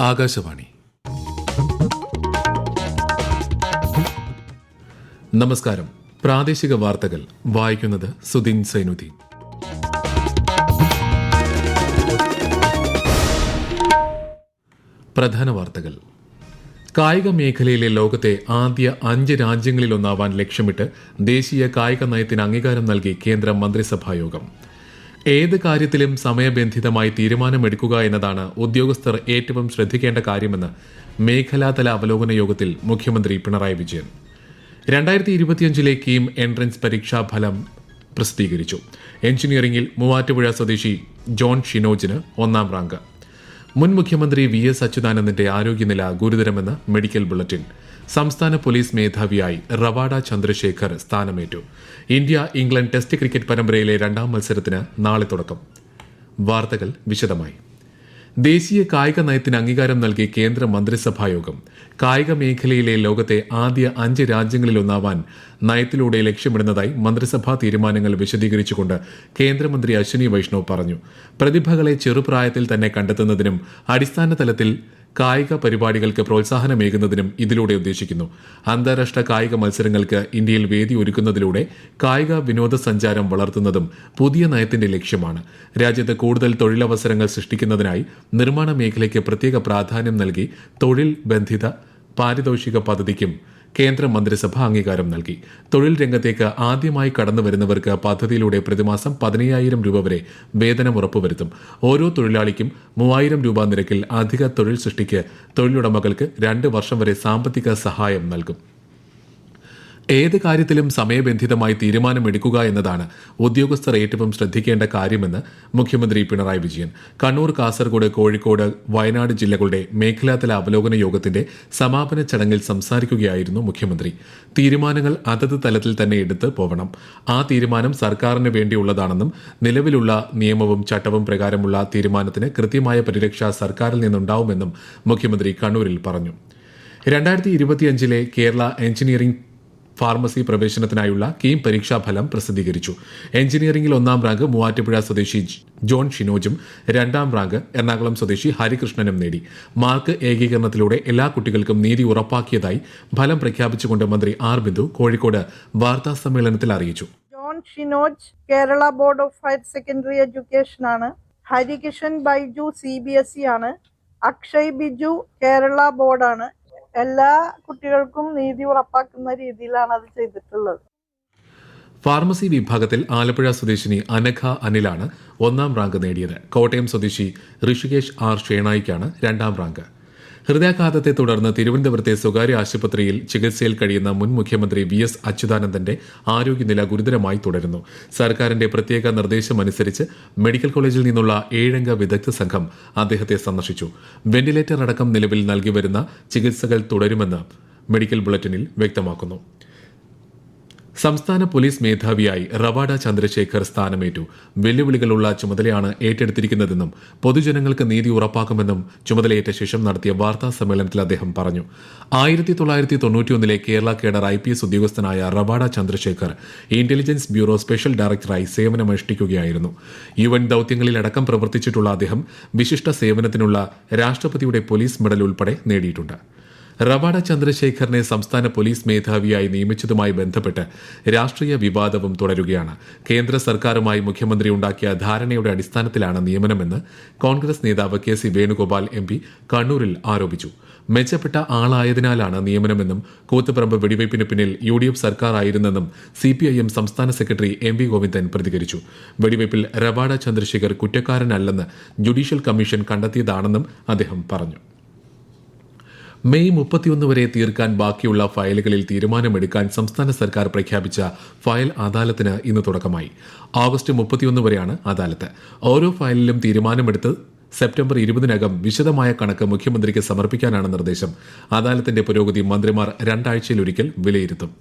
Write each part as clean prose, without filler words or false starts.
ആകാശവാണി. നമസ്കാരം. പ്രാദേശിക വാർത്തകൾ വായിക്കുന്നത് സുദിൻ സൈനുദ്ദീൻ. പ്രധാന വാർത്തകൾ. കായിക മേഖലയിലെ ലോകത്തെ ആദ്യ 5 രാജ്യങ്ങളിലൊന്നാവാൻ ലക്ഷ്യമിട്ട് ദേശീയ കായിക നയത്തിന് അംഗീകാരം നൽകി കേന്ദ്ര മന്ത്രിസഭായോഗം. ഏത് കാര്യത്തിലും സമയബന്ധിതമായി തീരുമാനമെടുക്കുക എന്നതാണ് ഉദ്യോഗസ്ഥർ ഏറ്റവും ശ്രദ്ധിക്കേണ്ട കാര്യമെന്ന് മേഖലാതല അവലോകന യോഗത്തിൽ മുഖ്യമന്ത്രി പിണറായി വിജയൻ. 2025 കീം എൻട്രൻസ് പരീക്ഷാ ഫലം പ്രസിദ്ധീകരിച്ചു. എഞ്ചിനീയറിംഗിൽ മൂവാറ്റുപുഴ സ്വദേശി ജോൺ ഷിനോജിന് 1ാം റാങ്ക്. മുൻ മുഖ്യമന്ത്രി VS അച്യുതാനന്ദന്റെ ആരോഗ്യനില ഗുരുതരമെന്ന് മെഡിക്കൽ ബുള്ളറ്റിൻ. സംസ്ഥാന പോലീസ് മേധാവിയായി റവാഡ ചന്ദ്രശേഖർ സ്ഥാനമേറ്റു. ഇന്ത്യ ഇംഗ്ലണ്ട് ടെസ്റ്റ് ക്രിക്കറ്റ് പരമ്പരയിലെ 2ാം മത്സരത്തിന് നാളെ തുടക്കം. വാർത്തകൾ വിശദമായി. ദേശീയ കായിക നയത്തിന് അംഗീകാരം നൽകി കേന്ദ്ര മന്ത്രിസഭായോഗം. കായിക മേഖലയിലെ ലോകത്തെ ആദ്യ 5 രാജ്യങ്ങളിലൊന്നാവാൻ നയത്തിലൂടെ ലക്ഷ്യമിടുന്നതായി മന്ത്രിസഭാ തീരുമാനങ്ങൾ വിശദീകരിച്ചുകൊണ്ട് കേന്ദ്രമന്ത്രി അശ്വിനി വൈഷ്ണവ് പറഞ്ഞു. പ്രതിഭകളെ ചെറുപ്രായത്തിൽ തന്നെ കണ്ടെത്തുന്നതിനും അടിസ്ഥാന തലത്തിൽ കായിക പരിപാടികൾക്ക് പ്രോത്സാഹനമേകുന്നതിനും ഇതിലൂടെ ഉദ്ദേശിക്കുന്നു. അന്താരാഷ്ട്ര കായിക മത്സരങ്ങൾക്ക് ഇന്ത്യയിൽ വേദി ഒരുക്കുന്നതിലൂടെ കായിക വിനോദസഞ്ചാരം വളർത്തുന്നതും പുതിയ നയത്തിന്റെ ലക്ഷ്യമാണ്. രാജ്യത്ത് കൂടുതൽ തൊഴിലവസരങ്ങൾ സൃഷ്ടിക്കുന്നതിനായി നിർമ്മാണ മേഖലയ്ക്ക് പ്രത്യേക പ്രാധാന്യം നൽകി തൊഴിൽ ബന്ധിത പാരിതോഷിക പദ്ധതിക്കും കേന്ദ്ര മന്ത്രിസഭ അംഗീകാരം നൽകി. തൊഴിൽ രംഗത്തേക്ക് ആദ്യമായി കടന്നുവരുന്നവർക്ക് പദ്ധതിയിലൂടെ പ്രതിമാസം 15,000 രൂപ വരെ വേതനം ഉറപ്പുവരുത്തും. ഓരോ തൊഴിലാളിക്കും 3,000 രൂപ നിരക്കിൽ അധിക തൊഴിൽ സൃഷ്ടിക്ക് തൊഴിലുടമകൾക്ക് 2 വർഷം വരെ സാമ്പത്തിക സഹായം നൽകും. ഏത് കാര്യത്തിലും സമയബന്ധിതമായി തീരുമാനമെടുക്കുക എന്നതാണ് ഉദ്യോഗസ്ഥർ ഏറ്റവും ശ്രദ്ധിക്കേണ്ട കാര്യമെന്ന് മുഖ്യമന്ത്രി പിണറായി വിജയൻ. കണ്ണൂർ, കാസർഗോഡ്, കോഴിക്കോട്, വയനാട് ജില്ലകളുടെ മേഖലാതല അവലോകന യോഗത്തിന്റെ സമാപന ചടങ്ങിൽ സംസാരിക്കുകയായിരുന്നു മുഖ്യമന്ത്രി. തീരുമാനങ്ങൾ അതത് തലത്തിൽ തന്നെ എടുത്ത് പോവണം. ആ തീരുമാനം സർക്കാരിന് വേണ്ടിയുള്ളതാണെന്നും നിലവിലുള്ള നിയമവും ചട്ടവും പ്രകാരമുള്ള തീരുമാനത്തിന് കൃത്യമായ പരിരക്ഷ സർക്കാരിൽ നിന്നുണ്ടാവുമെന്നും മുഖ്യമന്ത്രി കണ്ണൂരിൽ പറഞ്ഞു. 2025 കേരള എഞ്ചിനീയറിംഗ് ഫാർമസി പ്രവേശനത്തിനായുള്ള കീം പരീക്ഷാഫലം പ്രസിദ്ധീകരിച്ചു. എഞ്ചിനീയറിംഗിൽ 1ാം റാങ്ക് മൂവാറ്റുപുഴ സ്വദേശി ജോൺ ഷിനോജും 2ാം റാങ്ക് എറണാകുളം സ്വദേശി ഹരികൃഷ്ണനും നേടി. മാർക്ക് ഏകീകരണത്തിലൂടെ എല്ലാ കുട്ടികൾക്കും നീതി ഉറപ്പാക്കിയതായി ഫലം പ്രഖ്യാപിച്ചുകൊണ്ട് മന്ത്രി ആർ ബിന്ദു കോഴിക്കോട് വാർത്താ സമ്മേളനത്തിൽ അറിയിച്ചു. John Shinoj Kerala board of higher secondary education ആണ്. ഹരികിഷൻ ബൈജു CBSE ആണ്. അക്ഷയ് ബിജു കേരള ബോർഡാണ്. എല്ലാ കുട്ടികൾക്കും നീതി ഉറപ്പാക്കുന്ന രീതിയിലാണ് അത് ചെയ്തിട്ടുള്ളത്. ഫാർമസി വിഭാഗത്തിൽ ആലപ്പുഴ സ്വദേശിനി അനഘ അനിലാണ് 1ാം റാങ്ക് നേടിയത്. കോട്ടയം സ്വദേശി ഋഷികേഷ് R ഷേണായിക്കാണ് 2ാം റാങ്ക്. ഹൃദയാഘാതത്തെ തുടർന്ന് തിരുവനന്തപുരത്തെ സ്വകാര്യ ആശുപത്രിയിൽ ചികിത്സയിൽ കഴിയുന്ന മുൻ മുഖ്യമന്ത്രി VS അച്യുതാനന്ദന്റെ ആരോഗ്യനില ഗുരുതരമായി തുടരുന്നു. സർക്കാരിന്റെ പ്രത്യേക നിർദ്ദേശമനുസരിച്ച് മെഡിക്കൽ കോളേജിൽ നിന്നുള്ള 7 അംഗ വിദഗ്ധ സംഘം അദ്ദേഹത്തെ സന്ദർശിച്ചു. വെന്റിലേറ്റർ അടക്കം നിലവിൽ നൽകിവരുന്ന ചികിത്സകൾ തുടരുമെന്ന് മെഡിക്കൽ ബുള്ളറ്റിനിൽ വ്യക്തമാക്കുന്നു. സംസ്ഥാന പോലീസ് മേധാവിയായി റവാഡ ചന്ദ്രശേഖർ സ്ഥാനമേറ്റു. വെല്ലുവിളികളുള്ള ചുമതലയാണ് ഏറ്റെടുത്തിരിക്കുന്നതെന്നും പൊതുജനങ്ങൾക്ക് നീതി ഉറപ്പാക്കുമെന്നും ചുമതലയേറ്റ ശേഷം നടത്തിയ വാർത്താ സമ്മേളനത്തിൽ അദ്ദേഹം പറഞ്ഞു. 1991 കേരള കേഡർ IPS ഉദ്യോഗസ്ഥനായ Ravada Chandrasekhar intelligence bureau special ഡയറക്ടറായി സേവനമനുഷ്ഠിക്കുകയായിരുന്നു. UN ദൌത്യങ്ങളിലടക്കം പ്രവർത്തിച്ചിട്ടുള്ള അദ്ദേഹം വിശിഷ്ട സേവനത്തിനുള്ള രാഷ്ട്രപതിയുടെ പോലീസ് മെഡൽ ഉൾപ്പെടെ നേടിയിട്ടുണ്ട്. റവാഡ ചന്ദ്രശേഖറിനെ സംസ്ഥാന പോലീസ് മേധാവിയായി നിയമിച്ചതുമായി ബന്ധപ്പെട്ട് രാഷ്ട്രീയ വിവാദവും തുടരുകയാണ്. കേന്ദ്ര സർക്കാരുമായി മുഖ്യമന്ത്രി ഉണ്ടാക്കിയ ധാരണയുടെ അടിസ്ഥാനത്തിലാണ് നിയമനമെന്ന് കോൺഗ്രസ് നേതാവ് KC വേണുഗോപാൽ MP കണ്ണൂരിൽ ആരോപിച്ചു. മെച്ചപ്പെട്ട ആളായതിനാലാണ് നിയമനമെന്നും കൂത്തുപറമ്പ് വെടിവയ്പ്പിന് പിന്നിൽ UDF സർക്കാർ ആയിരുന്നെന്നും CPIM സംസ്ഥാന സെക്രട്ടറി MV ഗോവിന്ദൻ പ്രതികരിച്ചു. വെടിവയ്പ്പിൽ റവാഡ ചന്ദ്രശേഖർ കുറ്റക്കാരനല്ലെന്ന് ജുഡീഷ്യൽ കമ്മീഷൻ കണ്ടെത്തിയതാണെന്നും അദ്ദേഹം പറഞ്ഞു. മെയ് 31 വരെ തീർക്കാൻ ബാക്കിയുള്ള ഫയലുകളിൽ തീരുമാനമെടുക്കാൻ സംസ്ഥാന സർക്കാർ പ്രഖ്യാപിച്ച ഫയൽ അദാലത്തിന് ഇന്ന് തുടക്കമായി. ഓഗസ്റ്റ് 31 വരെയാണ് അദാലത്ത്. ഓരോ ഫയലിലും തീരുമാനമെടുത്ത് സെപ്റ്റംബർ 20-നകം വിശദമായ കണക്ക് മുഖ്യമന്ത്രിക്ക് സമർപ്പിക്കാനാണ് നിർദ്ദേശം. അദാലത്തിന്റെ പുരോഗതി മന്ത്രിമാർ 2 ആഴ്ചയിലൊരിക്കൽ വിലയിരുത്തും.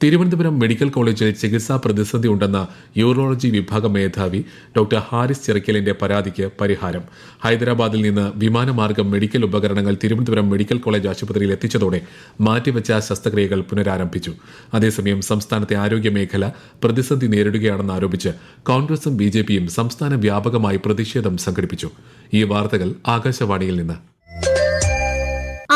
തിരുവനന്തപുരം മെഡിക്കൽ കോളേജിൽ ചികിത്സാ പ്രതിസന്ധി ഉണ്ടെന്ന യൂറോളജി വിഭാഗം മേധാവി ഡോക്ടർ ഹാരിസ് ചിറക്കലിന്റെ പരാതിക്ക് പരിഹാരം. ഹൈദരാബാദിൽ നിന്ന് വിമാനമാർഗം മെഡിക്കൽ ഉപകരണങ്ങൾ തിരുവനന്തപുരം മെഡിക്കൽ കോളേജ് ആശുപത്രിയിൽ എത്തിച്ചതോടെ മാറ്റിവെച്ച ശസ്ത്രക്രിയകൾ പുനരാരംഭിച്ചു. അതേസമയം സംസ്ഥാനത്തെ ആരോഗ്യമേഖല പ്രതിസന്ധി നേരിടുകയാണെന്ന് ആരോപിച്ച് കോൺഗ്രസും BJPയും സംസ്ഥാന വ്യാപകമായി പ്രതിഷേധം സംഘടിപ്പിച്ചു. ഈ വാർത്തകൾ ആകാശവാണിയിൽ നിന്ന്.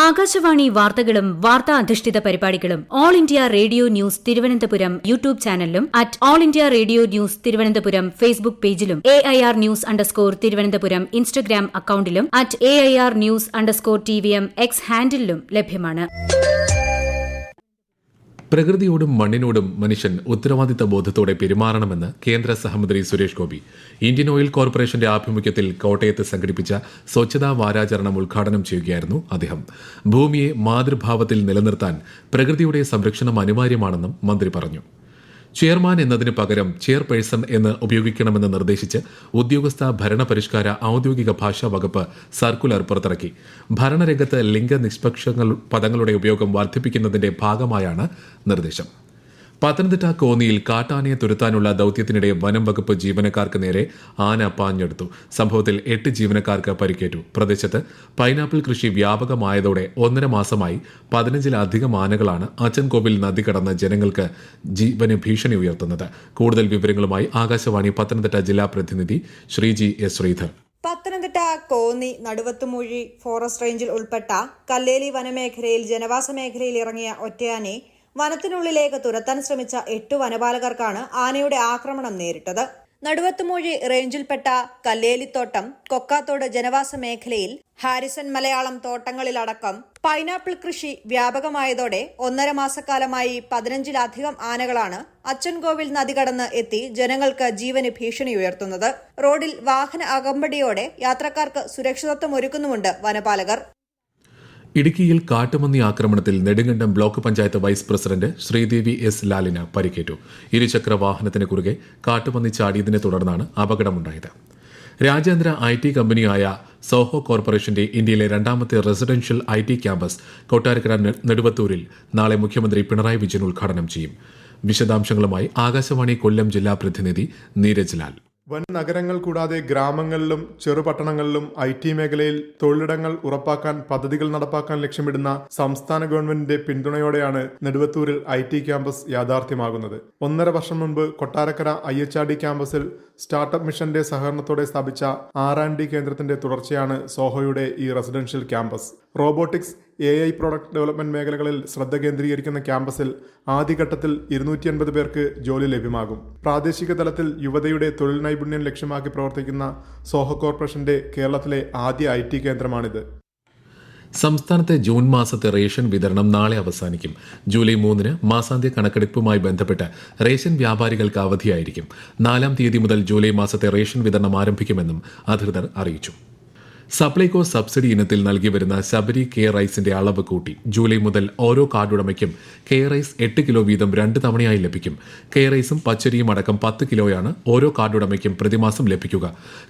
ആകാശവാണി വാർത്തകളും വാർത്താ അധിഷ്ഠിത പരിപാടികളും all India radio news Thiruvananthapuram YouTube ചാനലിലും at all India radio news Thiruvananthapuram Facebook പേജിലും AIR ന്യൂസ് _ ഇൻസ്റ്റഗ്രാം അക്കൌണ്ടിലും at AIR news _ TVM X ഹാൻഡിലും ലഭ്യമാണ്. പ്രകൃതിയോടും മണ്ണിനോടും മനുഷ്യൻ ഉത്തരവാദിത്ത ബോധത്തോടെ പെരുമാറണമെന്ന് കേന്ദ്ര സഹമന്ത്രി സുരേഷ് ഗോപി ഇന്ത്യൻ ഓയിൽ കോർപ്പറേഷന്റെ ആഭിമുഖ്യത്തിൽ കോട്ടയത്ത് സംഘടിപ്പിച്ച സ്വച്ഛതാ വാരാചരണം ഉദ്ഘാടനം ചെയ്യുകയായിരുന്നു അദ്ദേഹം. ഭൂമിയെ മാതൃഭാവത്തിൽ നിലനിർത്താൻ പ്രകൃതിയുടെ സംരക്ഷണം അനിവാര്യമാണെന്നും മന്ത്രി പറഞ്ഞു. ചെയർമാൻ എന്നതിന് പകരം ചെയർപേഴ്സൺ എന്ന് ഉപയോഗിക്കണമെന്ന് നിർദ്ദേശിച്ച് ഉദ്യോഗസ്ഥ ഭരണപരിഷ്കാര ഔദ്യോഗിക ഭാഷാ വകുപ്പ് സർക്കുലർ പുറത്തിറക്കി. ഭരണരംഗത്ത് ലിംഗനിഷ്പക്ഷ പദങ്ങളുടെ ഉപയോഗം വർദ്ധിപ്പിക്കുന്നതിന്റെ ഭാഗമായാണ് നിർദ്ദേശം. പത്തനംതിട്ട കോന്നിയിൽ കാട്ടാനയെ തുരത്താനുള്ള ദൌത്യത്തിനിടെ വനം വകുപ്പ് ജീവനക്കാർക്ക് നേരെ ആന പാഞ്ഞെടുത്തു. സംഭവത്തിൽ 8 ജീവനക്കാർക്ക് പരിക്കേറ്റു. പ്രദേശത്ത് പൈനാപ്പിൾ കൃഷി വ്യാപകമായതോടെ 1.5 മാസമായി 15-ലധികം ആനകളാണ് അച്ചൻകോവിൽ നദി കടന്ന് ജനങ്ങൾക്ക് ജീവന് ഭീഷണി ഉയർത്തുന്നത്. കൂടുതൽ വിവരങ്ങളുമായി ആകാശവാണി പത്തനംതിട്ട ജില്ലാ പ്രതിനിധി ശ്രീജി എസ് ശ്രീധർ. പത്തനംതിട്ട കോന്നി നടുവത്തുമൂഴി ഫോറസ്റ്റ് റേഞ്ചിൽ ഉൾപ്പെട്ട കല്ലേലി വനമേഖലയിൽ ജനവാസ മേഖലയിൽ ഇറങ്ങിയ ഒറ്റയാനെ വനത്തിനുള്ളിലേക്ക് തുരത്താൻ ശ്രമിച്ച 8 വനപാലകർക്കാണ് ആനയുടെ ആക്രമണം നേരിട്ടത്. നടുവത്തുമൂഴി റേഞ്ചിൽപ്പെട്ട കല്ലേലിത്തോട്ടം, കൊക്കാത്തോട് ജനവാസ മേഖലയിൽ ഹാരിസൺ മലയാളം തോട്ടങ്ങളിലടക്കം പൈനാപ്പിൾ കൃഷി വ്യാപകമായതോടെ 1.5 മാസക്കാലമായി 15-ലധികം ആനകളാണ് അച്ചൻകോവിൽ നദി കടന്ന് എത്തി ജനങ്ങൾക്ക് ജീവന് ഭീഷണി ഉയർത്തുന്നത്. റോഡിൽ വാഹന അകമ്പടിയോടെ യാത്രക്കാർക്ക് സുരക്ഷിതത്വം ഒരുക്കുന്നുമുണ്ട് വനപാലകർ. ഇടുക്കിയിൽ കാട്ടുപന്നി ആക്രമണത്തിൽ Nedumkandam block panchayat vice president Sreedevi S ലാലിന് പരിക്കേറ്റു. ഇരുചക്ര വാഹനത്തിന് കുറുകെ കാട്ടുപന്നി ചാടിയതിനെ തുടർന്നാണ് അപകടമുണ്ടായത്. രാജ്യാന്തര IT കമ്പനിയായ സോഹോ കോർപ്പറേഷന്റെ ഇന്ത്യയിലെ 2ാമത്തെ റെസിഡൻഷ്യൽ IT ക്യാമ്പസ് കൊട്ടാരക്കര നെടുവത്തൂരിൽ നാളെ മുഖ്യമന്ത്രി പിണറായി വിജയൻ ഉദ്ഘാടനം ചെയ്യും. വിശദാംശങ്ങളുമായി ആകാശവാണി കൊല്ലം ജില്ലാ പ്രതിനിധി നീരജ് ലാൽ. വൻ നഗരങ്ങൾ കൂടാതെ ഗ്രാമങ്ങളിലും ചെറുപട്ടണങ്ങളിലും IT മേഖലയിൽ തൊഴിലിടങ്ങൾ ഉറപ്പാക്കാൻ പദ്ധതികൾ നടപ്പാക്കാൻ ലക്ഷ്യമിടുന്ന സംസ്ഥാന ഗവൺമെന്റിന്റെ പിന്തുണയോടെയാണ് നെടുവത്തൂരിൽ IT ക്യാമ്പസ് യാഥാർത്ഥ്യമാകുന്നത്. 1.5 വർഷം മുൻപ് കൊട്ടാരക്കര IHRD ക്യാമ്പസിൽ സ്റ്റാർട്ടപ്പ് മിഷന്റെ സഹകരണത്തോടെ സ്ഥാപിച്ച R&D കേന്ദ്രത്തിന്റെ തുടർച്ചയാണ് സോഹോയുടെ ഈ residential campus. Robotics, AI product development മേഖലകളിൽ ശ്രദ്ധ കേന്ദ്രീകരിക്കുന്ന ക്യാമ്പസിൽ ആദ്യഘട്ടത്തിൽ 250 പേർക്ക് ജോലി ലഭ്യമാകും. പ്രാദേശിക തലത്തിൽ യുവതയുടെ തൊഴിൽ നൈപുണ്യം ലക്ഷ്യമാക്കി പ്രവർത്തിക്കുന്ന സോഹോ കോർപ്പറേഷന്റെ കേരളത്തിലെ ആദ്യ IT കേന്ദ്രമാണിത്. സംസ്ഥാനത്തെ ജൂൺ മാസത്തെ റേഷൻ വിതരണം നാളെ അവസാനിക്കും. ജൂലൈ 3-ന് മാസാന്ത്യ കണക്കെടുപ്പുമായി ബന്ധപ്പെട്ട് റേഷൻ വ്യാപാരികൾക്ക് അവധിയായിരിക്കും. 4-ാം തീയതി മുതൽ ജൂലൈ മാസത്തെ റേഷൻ വിതരണം ആരംഭിക്കുമെന്നും അധികൃതർ അറിയിച്ചു. സപ്ലൈകോ സബ്സിഡി ഇനത്തിൽ നൽകി വരുന്ന ശബരി കെ റൈസിന്റെ അളവ് കൂട്ടി. ജൂലൈ മുതൽ ഓരോ കാർഡുടമയ്ക്കും കെ റൈസ് 8 കിലോ വീതം 2 തവണയായി ലഭിക്കും. കെ റൈസും പച്ചരിയും അടക്കം 10 കിലോയാണ് ഓരോ കാർഡുടമയ്ക്കും പ്രതിമാസം ലഭിക്കുക.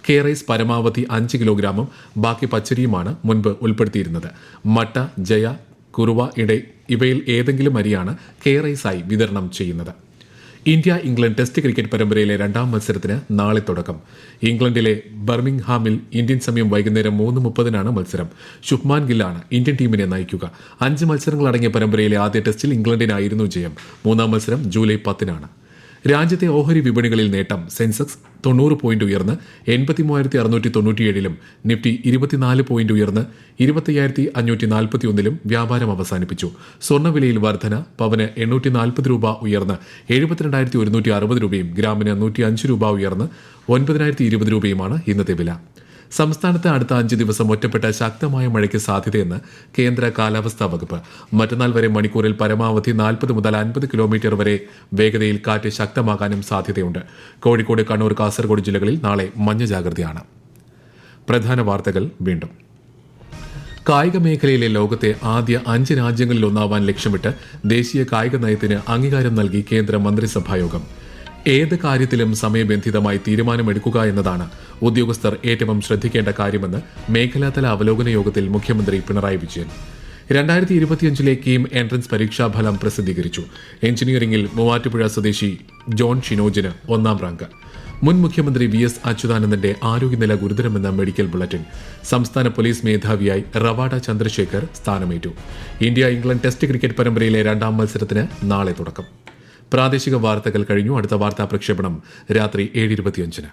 കെ റൈസ് പരമാവധി 5 കിലോഗ്രാമും ബാക്കി പച്ചരിയുമാണ് മുൻപ് ഉൾപ്പെടുത്തിയിരുന്നത്. മട്ട, ജയ, കുറുവ ഇവയിൽ ഏതെങ്കിലും അരിയാണ് കെ റൈസായി വിതരണം ചെയ്യുന്നത്. ഇന്ത്യ-ഇംഗ്ലണ്ട് ടെസ്റ്റ് ക്രിക്കറ്റ് പരമ്പരയിലെ 2ാം മത്സരത്തിന് നാളെ തുടക്കം. ഇംഗ്ലണ്ടിലെ ബർമിംഗ്ഹാമിൽ ഇന്ത്യൻ സമയം വൈകുന്നേരം 3:30-നാണ് മത്സരം. ശുഭ്മാൻ ഗില്ലാണ് ഇന്ത്യൻ ടീമിനെ നയിക്കുക. 5 മത്സരങ്ങളടങ്ങിയ പരമ്പരയിലെ ആദ്യ ടെസ്റ്റിൽ ഇംഗ്ലണ്ടിനായിരുന്നു ജയം. 3-ാം മത്സരം ജൂലൈ 10-നാണ്. രാജ്യത്തെ ഓഹരി വിപണികളിൽ നേട്ടം. സെൻസെക്സ് 90 പോയിന്റ് ഉയർന്ന് 83,697-ലും നിഫ്റ്റി 24 പോയിന്റ് ഉയർന്ന് 25,541-ലും വ്യാപാരം അവസാനിപ്പിച്ചു. സ്വർണ്ണവിലയിൽ വർധന. പവന് 840 രൂപ ഉയർന്ന് 72,160 രൂപയും ഗ്രാമിന് 105 രൂപ ഉയർന്ന് 9,020 രൂപയുമാണ് ഇന്നത്തെ വില. സംസ്ഥാനത്ത് അടുത്ത 5 ദിവസം ഒറ്റപ്പെട്ട ശക്തമായ മഴയ്ക്ക് സാധ്യതയെന്ന് കേന്ദ്ര കാലാവസ്ഥാ വകുപ്പ്. മറ്റന്നാൾ വരെ മണിക്കൂറിൽ പരമാവധി 40 മുതൽ 50 കിലോമീറ്റർ വരെ വേഗതയിൽ കാറ്റ് ശക്തമാകാനും സാധ്യതയുണ്ട്. കോഴിക്കോട്, കണ്ണൂർ, കാസർഗോഡ് ജില്ലകളിൽ നാളെ മഞ്ഞ ജാഗ്രതയാണ്. പ്രധാന വാർത്തകൾ വീണ്ടും. കായിക മേഖലയിലെ ലോകത്തെ ആദ്യ 5 രാജ്യങ്ങളിൽ ഒന്നാവാൻ ലക്ഷ്യമിട്ട് ദേശീയ കായിക നയത്തിന് അംഗീകാരം നൽകി കേന്ദ്ര മന്ത്രിസഭായോഗം. ഏത് കാര്യത്തിലും സമയബന്ധിതമായി തീരുമാനമെടുക്കുക എന്നതാണ് ഉദ്യോഗസ്ഥർ ഏറ്റവും ശ്രദ്ധിക്കേണ്ട കാര്യമെന്ന് മേഖലാതല അവലോകന യോഗത്തിൽ മുഖ്യമന്ത്രി പിണറായി വിജയൻ. 2025-ലെ കീം എൻട്രൻസ് പരീക്ഷാഫലം പ്രസിദ്ധീകരിച്ചു. എഞ്ചിനീയറിംഗിൽ മൂവാറ്റുപുഴ സ്വദേശി ജോൺ ഷിനോജിന് 1ാം റാങ്ക്. മുൻ മുഖ്യമന്ത്രി VS അച്യുതാനന്ദന്റെ ആരോഗ്യനില ഗുരുതരമെന്ന മെഡിക്കൽ ബുള്ളറ്റിൻ. സംസ്ഥാന പോലീസ് മേധാവിയായി റവാഡ ചന്ദ്രശേഖർ സ്ഥാനമേറ്റു. ഇന്ത്യ-ഇംഗ്ലണ്ട് ടെസ്റ്റ് ക്രിക്കറ്റ് പരമ്പരയിലെ 2ാം മത്സരത്തിന് നാളെ തുടക്കം. പ്രാദേശിക വാർത്തകൾ കഴിഞ്ഞു. അടുത്ത വാർത്താ പ്രക്ഷേപണം രാത്രി 7:25-ന്.